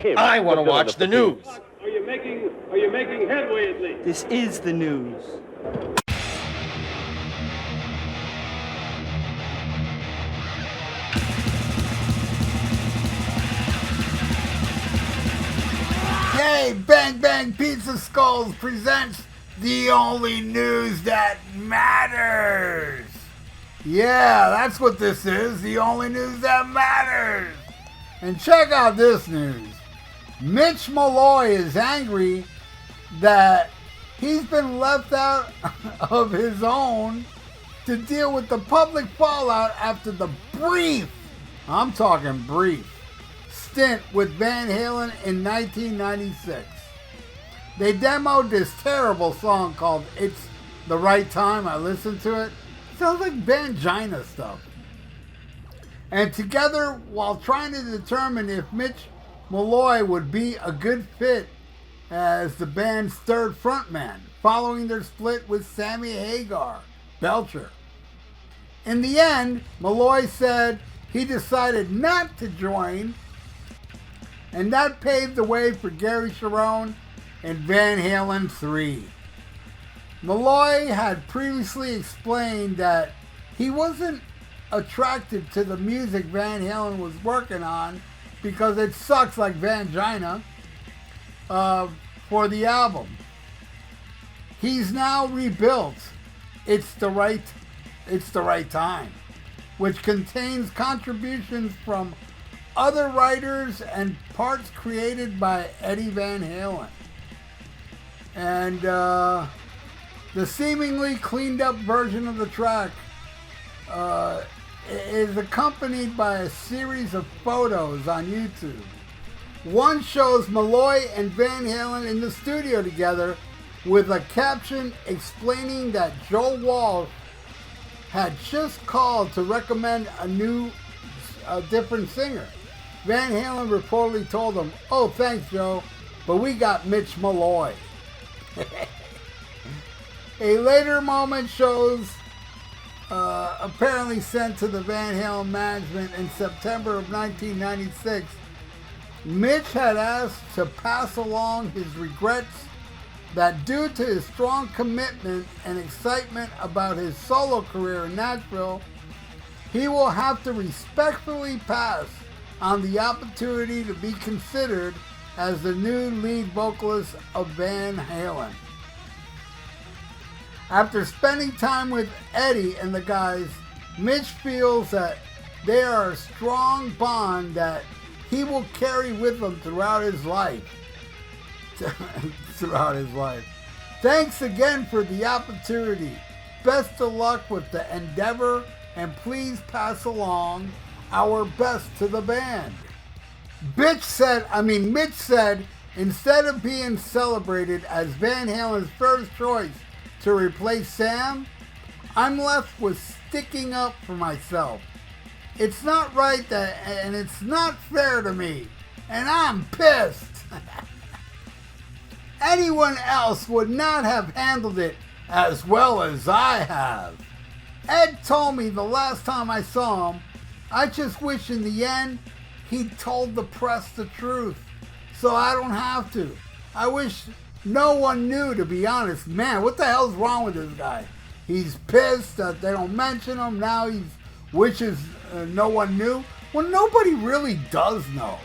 him. I want to watch the news. Are you making headway at least? This is the news. Hey, Bang Bang Pizza Skulls presents the only news that matters. Yeah, that's what this is, the only news that matters. And check out this news. Mitch Malloy is angry that he's been left out of his own to deal with the public fallout after the brief, I'm talking brief, stint with Van Halen in 1996. They demoed this terrible song called It's the Right Time. I listened to it. Sounds like Vangina stuff. And together, while trying to determine if Mitch Malloy would be a good fit as the band's third frontman, following their split with Sammy Hagar, Belcher. In the end, Malloy said he decided not to join, and that paved the way for Gary Cherone and Van Halen 3. Malloy had previously explained that he wasn't attracted to the music Van Halen was working on because it sucks like Vangina for the album. He's now rebuilt It's the Right Time, which contains contributions from other writers and parts created by Eddie Van Halen. And the seemingly cleaned up version of the track is accompanied by a series of photos on YouTube. One shows Malloy and Van Halen in the studio together with a caption explaining that Joe Walsh had just called to recommend a different singer. Van Halen reportedly told him, "Oh, thanks, Joe, but we got Mitch Malloy." A later moment shows, apparently sent to the Van Halen management in September of 1996, Mitch had asked to pass along his regrets that due to his strong commitment and excitement about his solo career in Nashville, he will have to respectfully pass on the opportunity to be considered as the new lead vocalist of Van Halen. After spending time with Eddie and the guys, Mitch feels that they are a strong bond that he will carry with him throughout his life. Thanks again for the opportunity. Best of luck with the endeavor, and please pass along our best to the band. Mitch said, instead of being celebrated as Van Halen's first choice to replace Sam, I'm left with sticking up for myself. It's not right and it's not fair to me, and I'm pissed. Anyone else would not have handled it as well as I have. Ed told me the last time I saw him, I just wish in the end he'd told the press the truth, so I don't have to. I wish no one knew, to be honest. Man, what the hell's wrong with this guy? He's pissed that they don't mention him. Now he wishes no one knew. Well, nobody really does know.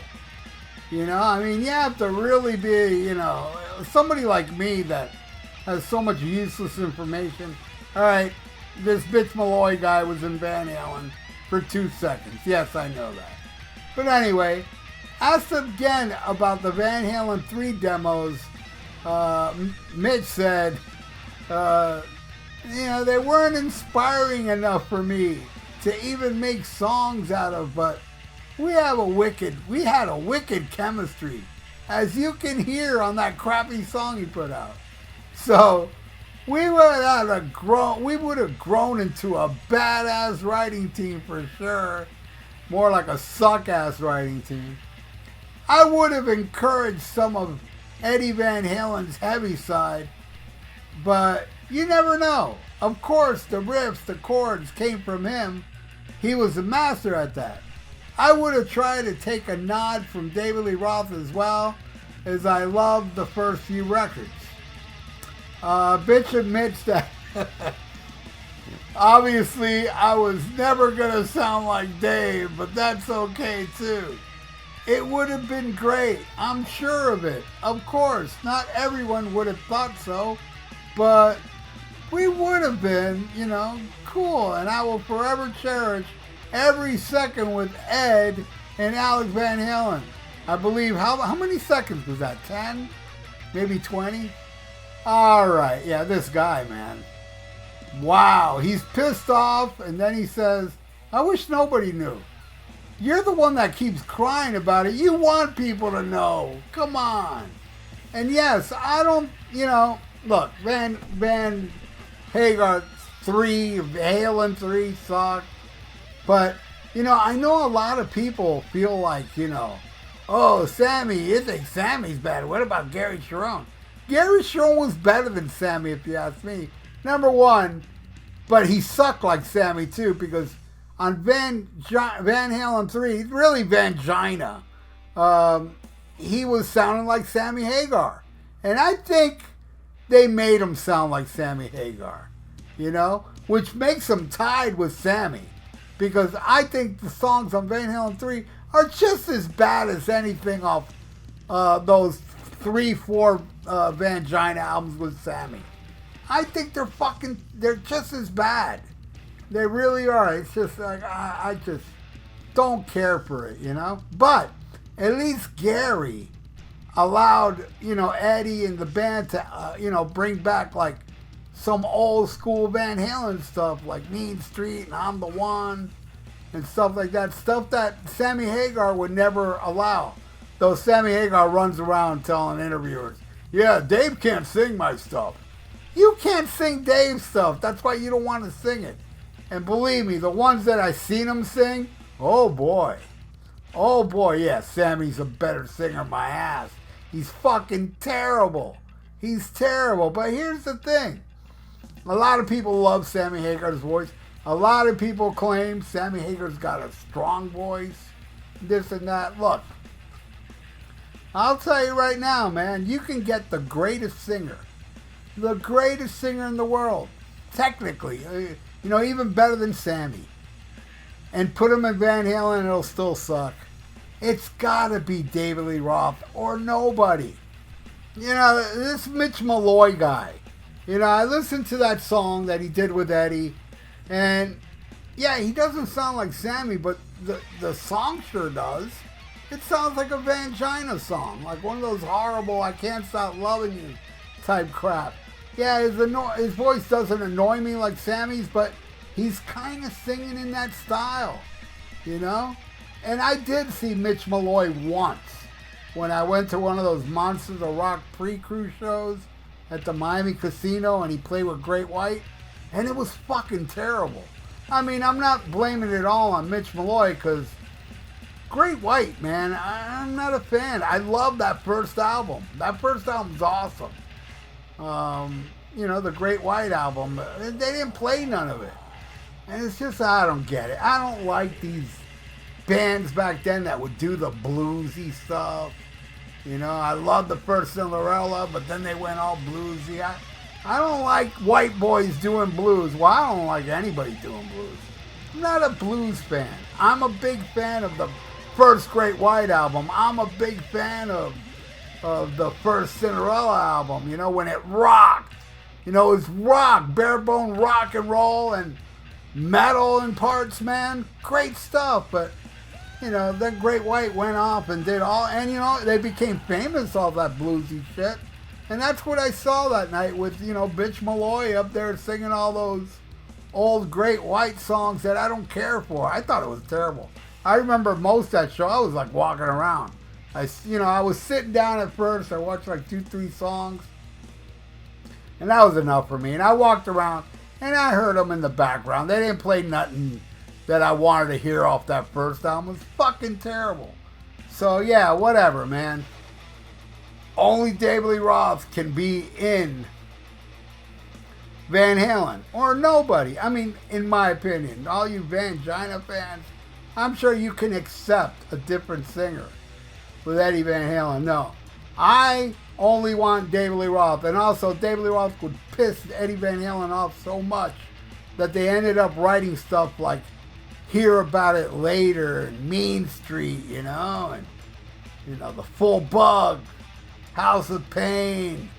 You know, I mean, you have to really be, somebody like me that has so much useless information. All right, this Mitch Malloy guy was in Van Halen for 2 seconds. Yes, I know that. But anyway, asked again about the Van Halen 3 demos, Mitch said, they weren't inspiring enough for me to even make songs out of, but we had a wicked chemistry, as you can hear on that crappy song he put out. So we would have grown into a badass writing team for sure, more like a suck-ass writing team. I would have encouraged some of Eddie Van Halen's heavy side, but you never know. Of course, the riffs, the chords came from him. He was a master at that. I would have tried to take a nod from David Lee Roth as well, as I loved the first few records. Bitch admits that obviously I was never going to sound like Dave, but that's okay too. It would have been great. I'm sure of it. Of course, not everyone would have thought so, but we would have been, cool. And I will forever cherish every second with Ed and Alex Van Halen. I believe, how many seconds was that? 10? Maybe 20? All right. Yeah, this guy, man. Wow. He's pissed off, and then he says, I wish nobody knew. You're the one that keeps crying about it. You want people to know. Come on. And yes, I don't, look, Van Hagar 3, Halen 3 sucked. But, I know a lot of people feel like, oh, Sammy, you think Sammy's bad. What about Gary Sharon? Gary Sharon was better than Sammy, if you ask me. Number one, but he sucked like Sammy, too, because on Van Halen 3, really Vangina, he was sounding like Sammy Hagar. And I think they made him sound like Sammy Hagar, which makes him tied with Sammy. Because I think the songs on Van Halen 3 are just as bad as anything off those 3-4 Vangina albums with Sammy. I think they're just as bad. They really are. It's just like, I just don't care for it, But at least Gary allowed, Eddie and the band to, bring back like some old school Van Halen stuff like Mean Street and I'm the One and stuff like that. Stuff that Sammy Hagar would never allow. Though Sammy Hagar runs around telling interviewers, yeah, Dave can't sing my stuff. You can't sing Dave's stuff. That's why you don't want to sing it. And believe me, the ones that I seen him sing, oh boy, yeah, Sammy's a better singer, my ass. He's fucking terrible. He's terrible. But here's the thing. A lot of people love Sammy Hagar's voice. A lot of people claim Sammy Hagar's got a strong voice, this and that. Look, I'll tell you right now, man, you can get the greatest singer in the world, technically, even better than Sammy, and put him in Van Halen and it'll still suck. It's gotta be David Lee Roth or nobody. This Mitch Malloy guy, I listened to that song that he did with Eddie, and yeah, he doesn't sound like Sammy, but the song sure does. It sounds like a Vangina song, like one of those horrible I Can't Stop Loving You type crap. Yeah, his voice doesn't annoy me like Sammy's, but he's kind of singing in that style, And I did see Mitch Malloy once when I went to one of those Monsters of Rock pre-cruise shows at the Miami Casino, and he played with Great White, and it was fucking terrible. I mean, I'm not blaming it all on Mitch Malloy, because Great White, man, I'm not a fan. I love that first album. That first album's awesome. The Great White album. They didn't play none of it. And it's just, I don't get it. I don't like these bands back then that would do the bluesy stuff. I love the first Cinderella, but then they went all bluesy. I don't like white boys doing blues. Well, I don't like anybody doing blues. I'm not a blues fan. I'm a big fan of the first Great White album. I'm a big fan of the first Cinderella album, when it rocked. It was rock, bare bone rock and roll and metal in parts, man. Great stuff. But, then Great White went off and did all, and, they became famous off that bluesy shit. And that's what I saw that night with, Mitch Malloy up there singing all those old Great White songs that I don't care for. I thought it was terrible. I remember most of that show, I was like walking around. I was sitting down at first. I watched like 2-3 songs. And that was enough for me. And I walked around and I heard them in the background. They didn't play nothing that I wanted to hear off that first album. It was fucking terrible. So yeah, whatever, man. Only David Lee Roth can be in Van Halen. Or nobody. I mean, in my opinion. All you Vangina fans, I'm sure you can accept a different singer with Eddie Van Halen. No, I only want David Lee Roth. And also, David Lee Roth would piss Eddie Van Halen off so much that they ended up writing stuff like Hear About It Later and Mean Street, you know, and, you know, The Full Bug, House of Pain,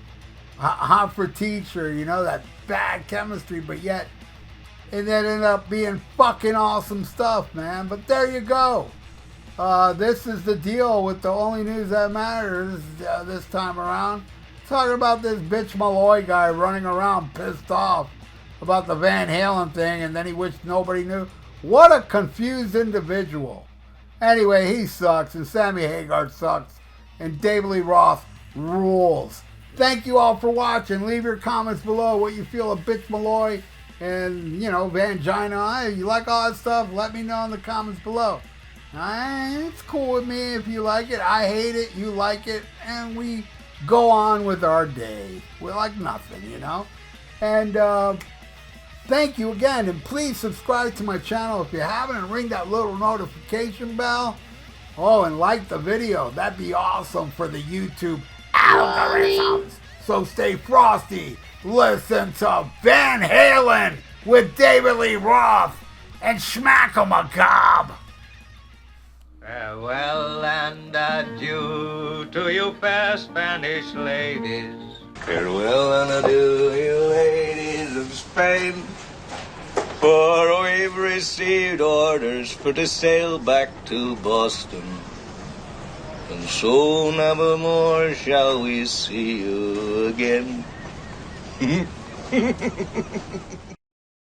Hot for Teacher, you know, that bad chemistry, but yet it ended up being fucking awesome stuff, man. But there you go. This is the deal with the only news that matters this time around. Talking about this bitch Malloy guy running around pissed off about the Van Halen thing, and then he wished nobody knew. What a confused individual. Anyway, he sucks, and Sammy Hagar sucks, and David Lee Roth rules. Thank you all for watching. Leave your comments below what you feel of bitch Malloy and, you know, Vangina. Hey, you like all that stuff? Let me know in the comments below. It's cool with me if you like it. I hate it, you like it, and we go on with our day. We're like nothing, you know? And thank you again, and please subscribe to my channel if you haven't, and ring that little notification bell. Oh, and like the video. That'd be awesome for the YouTube algorithms. So stay frosty. Listen to Van Halen with David Lee Roth and Schmack-a-Macabre. Farewell and adieu to you fair Spanish ladies. Farewell and adieu, you ladies of Spain. For we've received orders for to sail back to Boston. And so never more shall we see you again.